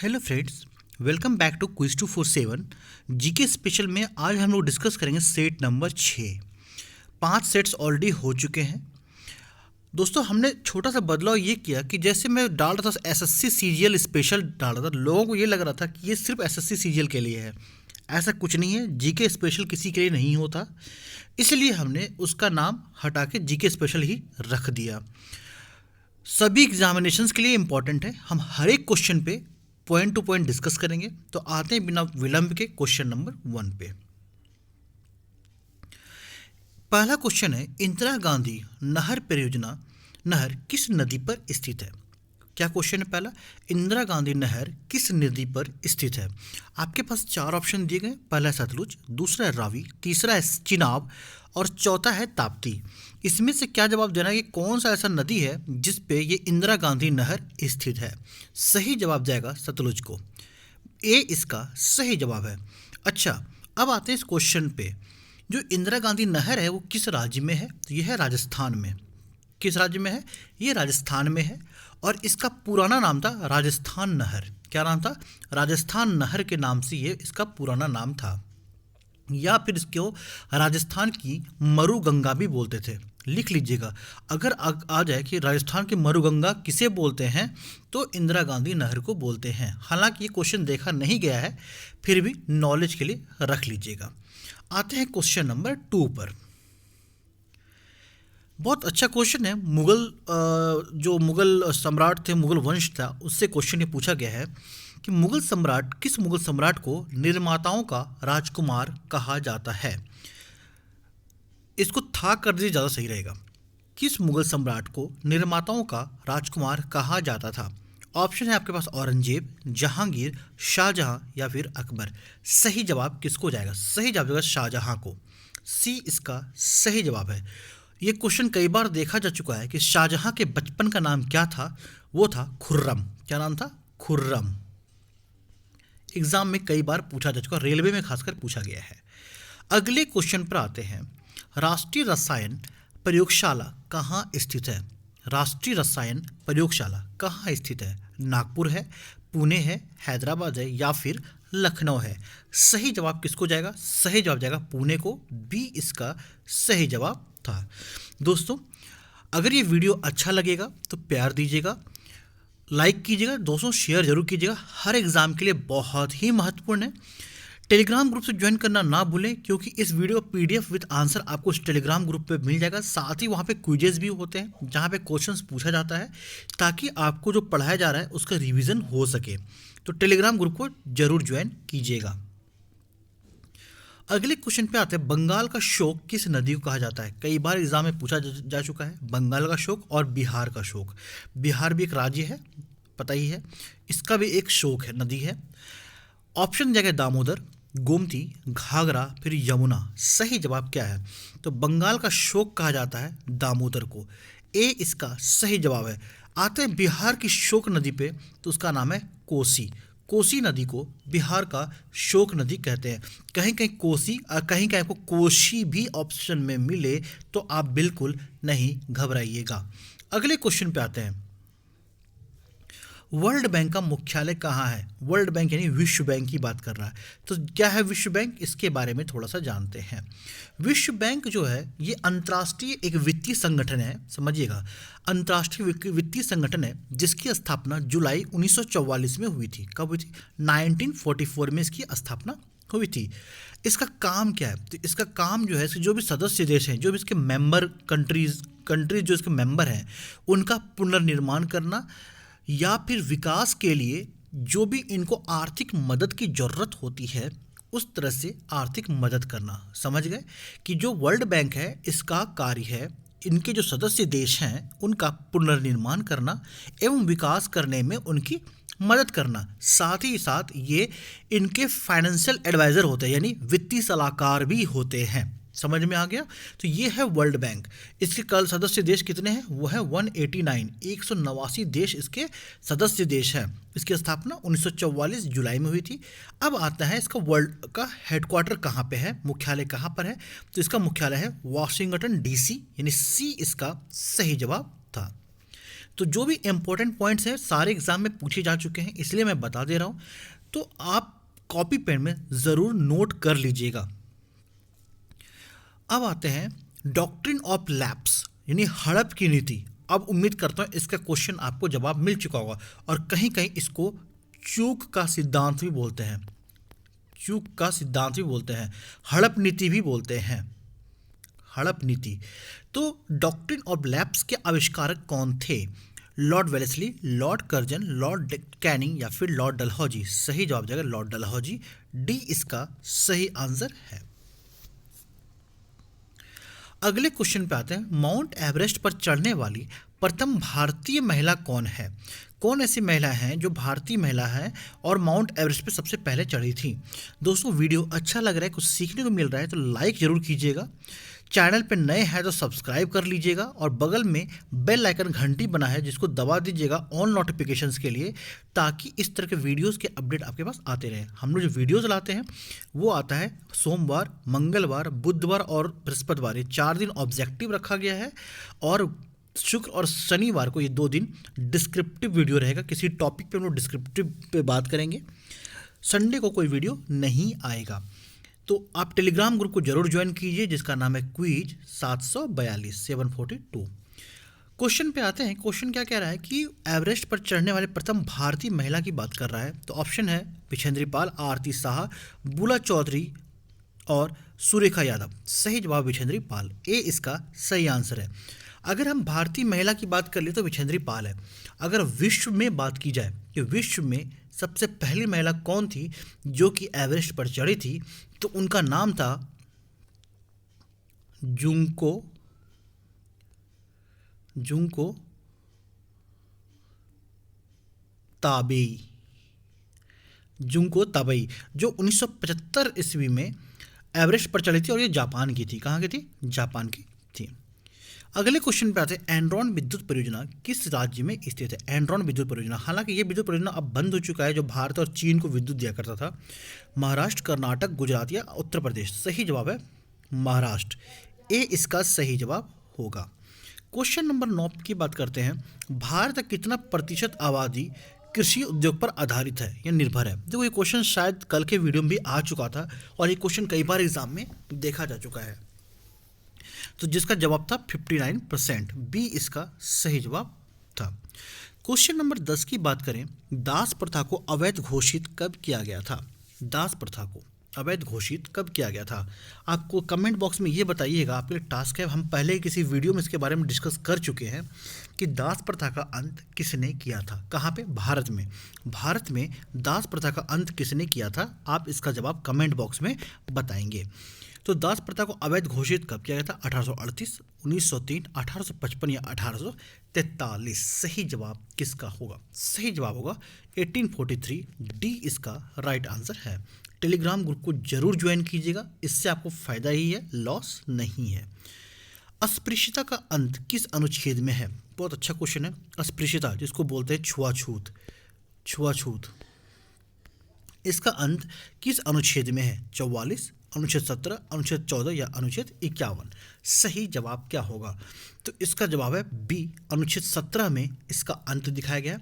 Hello friends, welcome back to quiz 247 GK special में आज हम लोग डिस्कस करेंगे सेट नंबर 6। 5 सेट्स ऑलरेडी हो चुके हैं। दोस्तों, हमने छोटा सा बदलाव ये किया कि जैसे मैं डाल रहा था एसएससी सीजीएल स्पेशल डाल रहा था, लोगों को ये लग रहा था कि ये सिर्फ एसएससी सीजीएल के लिए है। ऐसा कुछ नहीं है, जीके स्पेशल किसी के लिए नहीं होता, इसलिए हमने उसका नाम हटा के जीके स्पेशल ही रख दिया। सभी एग्जामिनेशंस के लिए इम्पॉर्टेंट है। हम हर एक क्वेश्चन पे पॉइंट टू पॉइंट डिस्कस करेंगे। तो आते हैं बिना विलंब के क्वेश्चन नंबर 1 पे। पहला क्वेश्चन है, इंदिरा गांधी नहर परियोजना नहर किस नदी पर स्थित है? क्या क्वेश्चन है पहला? इंदिरा गांधी नहर किस नदी पर स्थित है? आपके पास 4 ऑप्शन दिए गए। पहला है सतलुज, दूसरा है रावी, तीसरा है चिनाब और चौथा है ताप्ती। इसमें से क्या जवाब देना है कि कौन सा ऐसा नदी है जिस पे ये इंदिरा गांधी नहर स्थित है? सही जवाब जाएगा सतलुज को। ए इसका सही जवाब है। अच्छा, अब आते हैं इस क्वेश्चन पे। जो इंदिरा गांधी नहर है वो किस राज्य में है? तो यह है राजस्थान में। किस राज्य में है? ये राजस्थान में है और इसका पुराना नाम था राजस्थान नहर। क्या नाम था? राजस्थान नहर के नाम से ये इसका पुराना नाम था, या फिर इसको राजस्थान की मरुगंगा भी बोलते थे। लिख लीजिएगा, अगर आ जाए कि राजस्थान की मरुगंगा किसे बोलते हैं तो इंदिरा गांधी नहर को बोलते हैं। हालांकि ये क्वेश्चन देखा नहीं गया है, फिर भी नॉलेज के लिए रख लीजिएगा। आते हैं क्वेश्चन नंबर 2 पर। बहुत अच्छा क्वेश्चन है। जो मुगल सम्राट थे, मुगल वंश था, उससे क्वेश्चन ये पूछा गया है कि किस मुगल सम्राट को निर्माताओं का राजकुमार कहा जाता है? इसको था कर दीजिए, ज़्यादा सही रहेगा। किस मुगल सम्राट को निर्माताओं का राजकुमार कहा जाता था? ऑप्शन है आपके पास औरंगजेब, जहांगीर, शाहजहां या फिर अकबर। सही जवाब किसको जाएगा? सही जवाब जाएगा शाहजहां को। सी इसका सही जवाब है। ये क्वेश्चन कई बार देखा जा चुका है कि शाहजहां के बचपन का नाम क्या था? वो था खुर्रम। क्या नाम था? खुर्रम। एग्जाम में कई बार पूछा जा चुका, रेलवे में खासकर पूछा गया है। अगले क्वेश्चन पर आते हैं। राष्ट्रीय रसायन प्रयोगशाला कहाँ स्थित है? राष्ट्रीय रसायन प्रयोगशाला कहाँ स्थित है? नागपुर है, पुणे है, हैदराबाद है या फिर लखनऊ है? सही जवाब किसको जाएगा? सही जवाब जाएगा पुणे को। बी इसका सही जवाब था। दोस्तों, अगर ये वीडियो अच्छा लगेगा तो प्यार दीजिएगा, लाइक कीजिएगा, दोस्तों शेयर जरूर कीजिएगा। हर एग्ज़ाम के लिए बहुत ही महत्वपूर्ण है। टेलीग्राम ग्रुप से ज्वाइन करना ना भूलें, क्योंकि इस वीडियो का पीडीएफ विद आंसर आपको इस टेलीग्राम ग्रुप पे मिल जाएगा। साथ ही वहाँ पे क्विजेस भी होते हैं जहाँ पे क्वेश्चंस पूछा जाता है, ताकि आपको जो पढ़ाया जा रहा है उसका रिवीजन हो सके। तो टेलीग्राम ग्रुप को जरूर ज्वाइन कीजिएगा। अगले क्वेश्चन पे आते हैं। बंगाल का शोक किस नदी को कहा जाता है? कई बार एग्जाम में पूछा जा चुका है। बंगाल का शोक और बिहार का शोक। बिहार भी एक राज्य है, पता ही है। इसका भी एक शोक है, नदी है। ऑप्शन जगह दामोदर, गोमती, घाघरा फिर यमुना। सही जवाब क्या है? तो बंगाल का शोक कहा जाता है दामोदर को। ए इसका सही जवाब है। आते हैं बिहार की शोक नदी पे, तो उसका नाम है कोसी। कोसी नदी को बिहार का शोक नदी कहते हैं। कहीं कहीं कोसी और कहीं कहीं आपको कोशी भी ऑप्शन में मिले तो आप बिल्कुल नहीं घबराइएगा। अगले क्वेश्चन पे आते हैं। वर्ल्ड बैंक का मुख्यालय कहाँ है? वर्ल्ड बैंक यानी विश्व बैंक की बात कर रहा है। तो क्या है विश्व बैंक? इसके बारे में थोड़ा सा जानते हैं। विश्व बैंक जो है ये अंतर्राष्ट्रीय एक वित्तीय संगठन है, समझिएगा। अंतर्राष्ट्रीय वित्तीय संगठन है जिसकी स्थापना जुलाई 1944 में हुई थी। कब हुई थी? 1944 में इसकी स्थापना हुई थी। इसका काम क्या है? तो इसका काम जो है, इसके जो भी सदस्य देश हैं, जो भी इसके मेंबर कंट्रीज जो इसके मेंबर हैं, उनका पुनर्निर्माण करना या फिर विकास के लिए जो भी इनको आर्थिक मदद की ज़रूरत होती है उस तरह से आर्थिक मदद करना। समझ गए कि जो वर्ल्ड बैंक है इसका कार्य है इनके जो सदस्य देश हैं उनका पुनर्निर्माण करना एवं विकास करने में उनकी मदद करना। साथ ही साथ ये इनके फाइनेंशियल एडवाइज़र होते हैं, यानी वित्तीय सलाहकार भी होते हैं। समझ में आ गया? तो ये है वर्ल्ड बैंक। इसके कल सदस्य देश कितने हैं? वो है 189, 189 देश इसके सदस्य देश हैं। इसकी स्थापना 1944 जुलाई में हुई थी। अब आता है इसका वर्ल्ड का हेडक्वार्टर कहाँ पे है, मुख्यालय कहाँ पर है? तो इसका मुख्यालय है वाशिंगटन डीसी, यानी सी इसका सही जवाब था। तो जो भी इम्पोर्टेंट पॉइंट्स हैं सारे एग्जाम में पूछे जा चुके हैं, इसलिए मैं बता दे रहा हूँ, तो आप कॉपी पेन में ज़रूर नोट कर लीजिएगा। अब आते हैं डॉक्ट्रिन ऑफ लैप्स यानी हड़प की नीति। अब उम्मीद करता हूँ इसका क्वेश्चन आपको जवाब मिल चुका होगा, और कहीं कहीं इसको चूक का सिद्धांत भी बोलते हैं, चूक का सिद्धांत भी बोलते हैं, हड़प नीति भी बोलते हैं, हड़प नीति। तो डॉक्ट्रिन ऑफ लैप्स के आविष्कारक कौन थे? Lord Wellesley, Lord Curzon, Lord Canning या फिर लॉर्ड डलहौजी? सही जवाब जाएगा लॉर्ड डलहौजी, डी इसका सही आंसर है। अगले क्वेश्चन पे आते हैं, माउंट एवरेस्ट पर चढ़ने वाली प्रथम भारतीय महिला कौन है? कौन ऐसी महिला हैं जो भारतीय महिला है और माउंट एवरेस्ट पे सबसे पहले चढ़ी थी? दोस्तों वीडियो अच्छा लग रहा है, कुछ सीखने को मिल रहा है तो लाइक ज़रूर कीजिएगा, चैनल पे नए हैं तो सब्सक्राइब कर लीजिएगा, और बगल में बेल आइकन घंटी बना है जिसको दबा दीजिएगा ऑन नोटिफिकेशंस के लिए, ताकि इस तरह के वीडियोस के अपडेट आपके पास आते रहें। हम लोग जो वीडियोस लाते हैं वो आता है सोमवार, मंगलवार, बुधवार और बृहस्पतिवार, ये 4 दिन ऑब्जेक्टिव रखा गया है, और शुक्र और शनिवार को ये 2 दिन डिस्क्रिप्टिव वीडियो रहेगा। किसी टॉपिक पे हम लोग डिस्क्रिप्टिव पे बात करेंगे, संडे को कोई वीडियो नहीं आएगा। तो आप टेलीग्राम ग्रुप को जरूर ज्वाइन कीजिए जिसका नाम है क्विज 742। क्वेश्चन पे आते हैं, क्वेश्चन क्या कह रहा है कि एवरेस्ट पर चढ़ने वाले प्रथम भारतीय महिला की बात कर रहा है। तो ऑप्शन है विछेंद्री पाल, आरती शाह, बुला चौधरी और सुरेखा यादव। सही जवाब विछेंद्री पाल, ए इसका सही आंसर है। अगर हम भारतीय महिला की बात कर ले तो विछेंद्री पाल है। अगर विश्व में बात की जाए कि विश्व में सबसे पहली महिला कौन थी जो कि एवरेस्ट पर चढ़ी थी, तो उनका नाम था जुंको ताबेई, जुंको ताबेई, जो 1975 ईस्वी में एवरेस्ट पर चढ़ी थी, और ये जापान की थी। कहाँ की थी? जापान की थी। अगले क्वेश्चन पे आते हैं, एंड्रॉन विद्युत परियोजना किस राज्य में स्थित है? एंड्रॉन विद्युत परियोजना, हालांकि ये विद्युत परियोजना अब बंद हो चुका है, जो भारत और चीन को विद्युत दिया करता था। महाराष्ट्र, कर्नाटक, गुजरात या उत्तर प्रदेश? सही जवाब है महाराष्ट्र, ए इसका सही जवाब होगा। क्वेश्चन नंबर 9 की बात करते हैं, भारत का कितना प्रतिशत आबादी कृषि उद्योग पर आधारित है या निर्भर है? देखो ये क्वेश्चन शायद कल के वीडियो में भी आ चुका था, और ये क्वेश्चन कई बार एग्जाम में देखा जा चुका है। तो जिसका जवाब था 59%, बी इसका सही जवाब था। क्वेश्चन नंबर 10 की बात करें, दास प्रथा को अवैध घोषित कब किया गया था? दास प्रथा को अवैध घोषित कब किया गया था? आपको कमेंट बॉक्स में ये बताइएगा, आपके लिए टास्क है। हम पहले किसी वीडियो में इसके बारे में डिस्कस कर चुके हैं कि दास प्रथा का अंत किसने किया था। कहाँ पे? भारत में। भारत में दास प्रथा का अंत किसने किया था? आप इसका जवाब कमेंट बॉक्स में बताएंगे। तो दास प्रथा को अवैध घोषित कब किया गया था? 1838, 1903, 1855 या 1843? सही जवाब किसका होगा? सही जवाब होगा 1843, डी इसका राइट आंसर है। टेलीग्राम ग्रुप को जरूर ज्वाइन कीजिएगा, इससे आपको फायदा ही है, लॉस नहीं है। अस्पृश्यता का अंत किस अनुच्छेद में है? बहुत अच्छा क्वेश्चन है। अस्पृश्यता जिसको बोलते हैं छुआछूत, छुआछूत, इसका अंत किस अनुच्छेद में है? 44, अनुच्छेद 17, अनुच्छेद 14 या अनुच्छेद 51? सही जवाब क्या होगा? तो इसका जवाब है बी, अनुच्छेद 17 में इसका अंत दिखाया गया।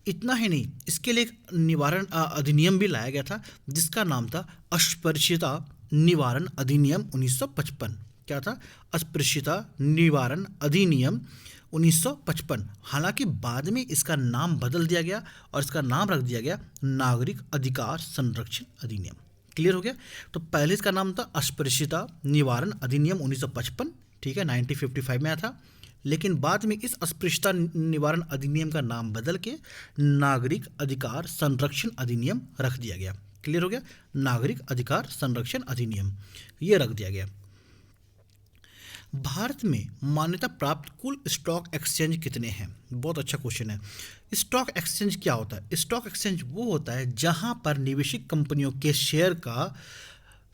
इतना ही नहीं, इसके लिए एक निवारण अधिनियम भी लाया गया था जिसका नाम था अस्पृश्यता निवारण अधिनियम 1955। क्या था? अस्पृश्यता निवारण अधिनियम 1955। हालांकि बाद में इसका नाम बदल दिया गया और इसका नाम रख दिया गया नागरिक अधिकार संरक्षण अधिनियम। क्लियर हो गया? तो पहले इसका नाम था अस्पृश्यता निवारण अधिनियम 1955, ठीक है, 1955 में आया था। लेकिन बाद में इस अस्पृश्यता निवारण अधिनियम का नाम बदल के नागरिक अधिकार संरक्षण अधिनियम रख दिया गया। क्लियर हो गया? नागरिक अधिकार संरक्षण अधिनियम ये रख दिया गया। भारत में मान्यता प्राप्त कुल स्टॉक एक्सचेंज कितने हैं? बहुत अच्छा क्वेश्चन है। स्टॉक एक्सचेंज क्या होता है? स्टॉक एक्सचेंज वो होता है जहां पर निवेशित कंपनियों के शेयर का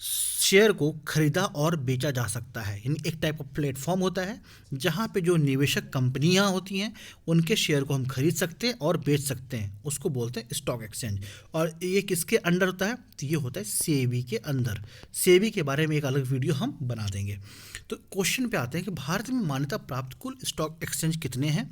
शेयर को खरीदा और बेचा जा सकता है। यानी एक टाइप का प्लेटफॉर्म होता है जहाँ पे जो निवेशक कंपनियाँ होती हैं उनके शेयर को हम खरीद सकते हैं और बेच सकते हैं, उसको बोलते हैं स्टॉक एक्सचेंज। और ये किसके अंडर होता है? तो ये होता है सेबी के अंदर। सेबी के बारे में एक अलग वीडियो हम बना देंगे। तो क्वेश्चन पे आते हैं कि भारत में मान्यता प्राप्त कुल स्टॉक एक्सचेंज कितने हैं?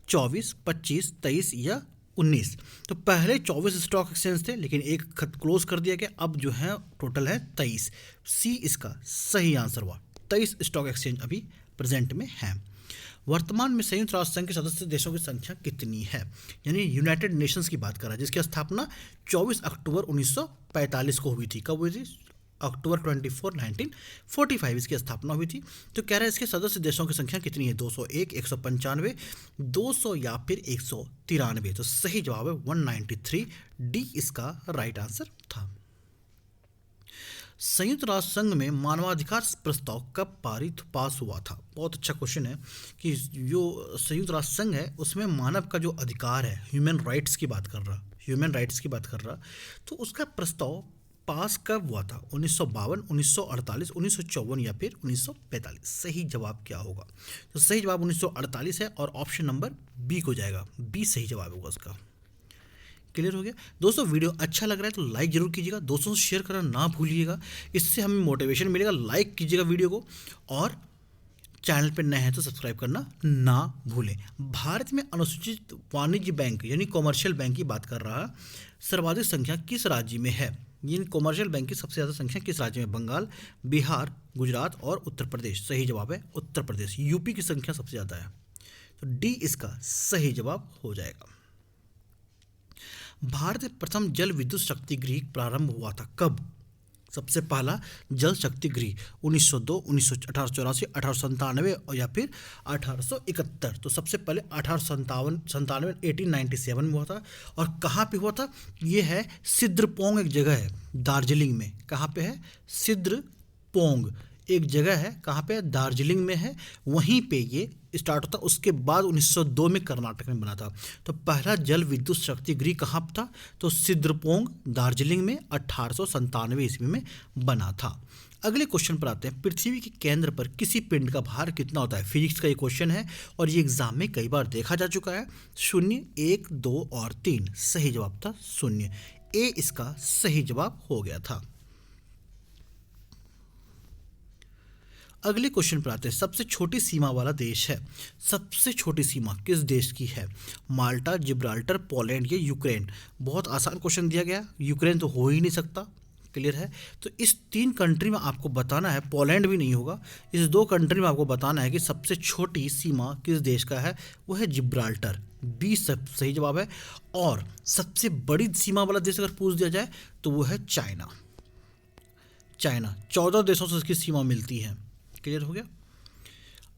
24, 25, 23 या 19। तो पहले 24 स्टॉक एक्सचेंज थे, लेकिन एक खत क्लोज कर दिया गया। अब जो है टोटल है 23। सी इसका सही आंसर हुआ। 23 स्टॉक एक्सचेंज अभी प्रेजेंट में है। वर्तमान में संयुक्त राष्ट्र संघ के सदस्य देशों की संख्या कितनी है? यानी यूनाइटेड नेशंस की बात कर रहा है, जिसकी स्थापना 24 अक्टूबर 1945 को हुई थी। कब हुई थी? अक्टूबर 24, 1945 इसकी स्थापना हुई थी। तो कह रहा है इसके सदस्य देशों की संख्या कितनी है? 201, 195, 200 या फिर 193। तो सही जवाब है 193। डी इसका राइट आंसर था। संयुक्त राष्ट्र संघ में मानवाधिकार प्रस्ताव कब पास हुआ था? बहुत अच्छा क्वेश्चन है कि जो संयुक्त राष्ट्र संघ है उसमें मानव का जो अधिकार है, ह्यूमन राइट्स की बात कर रहा, तो उसका प्रस्ताव पास कब हुआ था? 1952, 1948, 1954 या फिर 1945। सही जवाब क्या होगा? तो सही जवाब 1948 है और ऑप्शन नंबर बी को जाएगा। बी सही जवाब होगा उसका। क्लियर हो गया दोस्तों? वीडियो अच्छा लग रहा है तो लाइक जरूर कीजिएगा, दोस्तों से शेयर करना ना भूलिएगा, इससे हमें मोटिवेशन मिलेगा। लाइक कीजिएगा वीडियो को, और चैनल पर नए हैं तो सब्सक्राइब करना ना भूलें। भारत में अनुसूचित वाणिज्य बैंक यानी कॉमर्शियल बैंक की बात कर रहा है, सर्वाधिक संख्या किस राज्य में है? इन कॉमर्शियल बैंक की सबसे ज़्यादा संख्या किस राज्य में? बंगाल, बिहार, गुजरात और उत्तर प्रदेश। सही जवाब है उत्तर प्रदेश। यूपी की संख्या सबसे ज़्यादा है, तो डी इसका सही जवाब हो जाएगा। भारत में प्रथम जल विद्युत शक्ति गृह प्रारंभ हुआ था कब? सबसे पहला जल शक्ति गृह 1902, 1884, 1897 या फिर 1871। तो सबसे पहले 1897 1897 में हुआ था। और कहाँ पे हुआ था? ये है सिद्रपोंग, एक जगह है दार्जिलिंग में। कहाँ पे है? सिद्रपोंग एक जगह है, कहाँ पे? दार्जिलिंग में है, वहीं पे ये स्टार्ट होता। उसके बाद 1902 में कर्नाटक में बना था। तो पहला जल विद्युत शक्ति गृह कहाँ पर था? तो सिद्रपोंग दार्जिलिंग में 1897 ईस्वी में बना था। अगले क्वेश्चन पर आते हैं। पृथ्वी के केंद्र पर किसी पिंड का भार कितना होता है? फिजिक्स का ये क्वेश्चन है और ये एग्जाम में कई बार देखा जा चुका है। 0, 1, 2 और 3। सही जवाब था 0। ए इसका सही जवाब हो गया था। अगले क्वेश्चन पर आते हैं। सबसे छोटी सीमा वाला देश है। सबसे छोटी सीमा किस देश की है? माल्टा, जिब्राल्टर, पोलैंड या यूक्रेन। बहुत आसान क्वेश्चन दिया गया। यूक्रेन तो हो ही नहीं सकता, क्लियर है। तो इस 3 कंट्री में आपको बताना है, पोलैंड भी नहीं होगा। इस 2 कंट्री में आपको बताना है कि सबसे छोटी सीमा किस देश का है। वो है जिब्राल्टर। बी सब सही जवाब है। और सबसे बड़ी सीमा वाला देश अगर पूछ दिया जाए तो वो है चाइना। 14 देशों से इसकी सीमा मिलती है। क्लियर हो गया?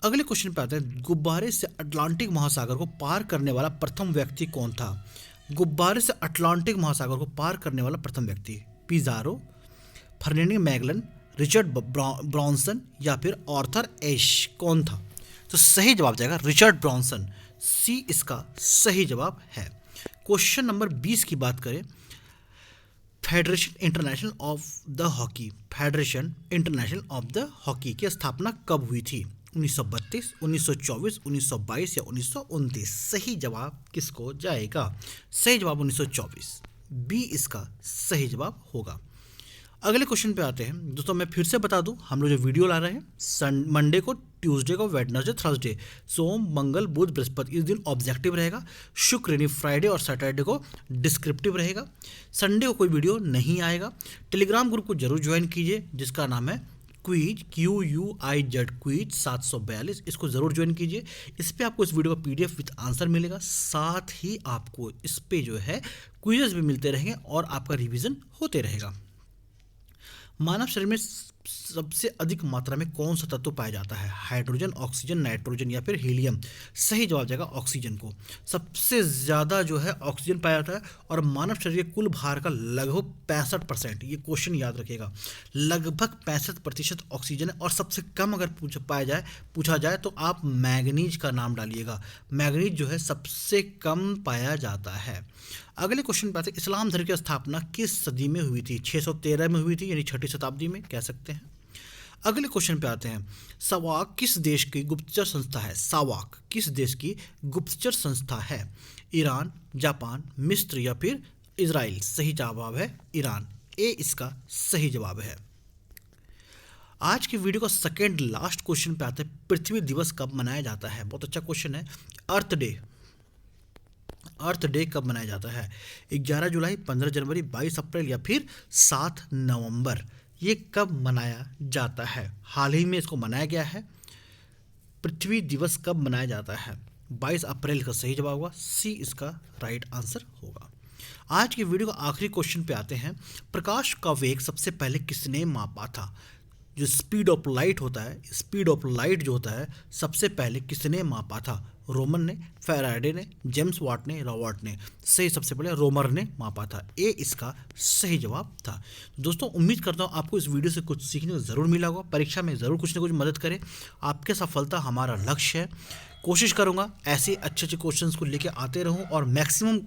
अगले क्वेश्चन पे आते हैं। गुब्बारे से अटलांटिक महासागर को पार करने वाला प्रथम व्यक्ति कौन था? गुब्बारे से अटलांटिक महासागर को पार करने वाला प्रथम व्यक्ति Pizarro, Ferdinand Magellan, Richard Bronson या फिर आर्थर एश। कौन था? तो सही जवाब जाएगा रिचर्ड ब्रॉन्सन। सी इसका सही जवाब है। क्वेश्चन नंबर 20 की बात करें। Federation international of the hockey की स्थापना कब हुई थी? 1932, 1924, 1922 या 1929। सही जवाब किसको जाएगा? सही जवाब 1924। बी इसका सही जवाब होगा। अगले क्वेश्चन पे आते हैं। दोस्तों मैं फिर से बता दूं, हम लोग जो वीडियो ला रहे हैं मंडे को, ट्यूसडे को, वेडनेसडे, थर्सडे, सोम, मंगल, बुध, बृहस्पति, इस दिन ऑब्जेक्टिव रहेगा। शुक्र यानी फ्राइडे और सैटरडे को डिस्क्रिप्टिव रहेगा। संडे को कोई वीडियो नहीं आएगा। टेलीग्राम ग्रुप को जरूर ज्वाइन कीजिए जिसका नाम है क्विज, QUIZ क्विज 742। इसको ज़रूर ज्वाइन कीजिए। इस पर आपको इस वीडियो का PDF विद आंसर मिलेगा। साथ ही आपको इस पर जो है क्विजेस भी मिलते रहेंगे और आपका रिवीजन होते रहेगा। मानव शरीर में सबसे अधिक मात्रा में कौन सा तत्व पाया जाता है? हाइड्रोजन, ऑक्सीजन, नाइट्रोजन या फिर हीलियम? सही जवाब जाएगा ऑक्सीजन को। सबसे ज़्यादा जो है ऑक्सीजन पाया जाता है और मानव शरीर के कुल भार का लगभग 65%, ये क्वेश्चन याद रखिएगा, लगभग 65% ऑक्सीजन है। और सबसे कम अगर पूछा जाए तो आप मैग्नीज का नाम डालिएगा। मैग्नीज जो है सबसे कम पाया जाता है। अगले क्वेश्चन पे आते हैं, इस्लाम धर्म की स्थापना किस सदी में हुई थी? 613 में हुई थी, यानी 6ठी शताब्दी में कह सकते हैं। अगले क्वेश्चन पे आते हैं, सावाक किस देश की गुप्तचर संस्था है? सावाक किस देश की गुप्तचर संस्था है? ईरान, जापान, मिस्र या फिर इजराइल? सही जवाब है ईरान, ए इसका सही जवाब है। आज की वीडियो का सेकेंड लास्ट क्वेश्चन पे आते हैं, पृथ्वी दिवस कब मनाया जाता है? बहुत अच्छा क्वेश्चन है। अर्थ डे कब मनाया जाता है? 11 जुलाई, 15 जनवरी, 22 अप्रैल या फिर 7 नवंबर? ये कब मनाया जाता है? हाल ही में इसको मनाया गया है। पृथ्वी दिवस कब मनाया जाता है? 22 अप्रैल का सही जवाब होगा, सी इसका राइट आंसर होगा। आज की वीडियो का आखिरी क्वेश्चन पे आते हैं, प्रकाश का वेग सबसे पहले किसने मापा था? जो स्पीड ऑफ लाइट होता है, स्पीड ऑफ लाइट जो होता है सबसे पहले किसने मापा था? रोमन ने, फैराडे ने, जेम्स वाट ने, रॉबर्ट ने? सही, सबसे पहले रोमर ने मापा था, ए इसका सही जवाब था। दोस्तों उम्मीद करता हूँ आपको इस वीडियो से कुछ सीखने को ज़रूर मिला होगा। परीक्षा में ज़रूर कुछ ना कुछ मदद करे। आपके सफलता हमारा लक्ष्य है। कोशिश करूँगा ऐसे अच्छे अच्छे क्वेश्चन को लेकर आते रहूँ और मैक्सिमम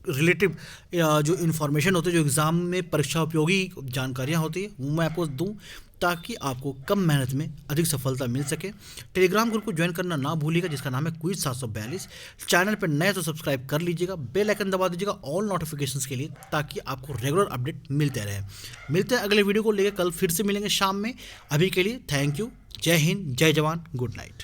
रिलेटिव जो इन्फॉर्मेशन होती है, जो एग्ज़ाम में परीक्षा उपयोगी जानकारियाँ होती है, वो मैं आपको दूँ ताकि आपको कम मेहनत में अधिक सफलता मिल सके। टेलीग्राम ग्रुप को ज्वाइन करना ना भूलिएगा, जिसका नाम है क्विज 742। चैनल पर नए तो सब्सक्राइब कर लीजिएगा, बेल आइकन दबा दीजिएगा ऑल नोटिफिकेशंस के लिए, ताकि आपको रेगुलर अपडेट मिलते रहे। मिलते हैं अगले वीडियो को लेकर, कल फिर से मिलेंगे शाम में। अभी के लिए थैंक यू, जय हिंद, जय जवान, गुड नाइट।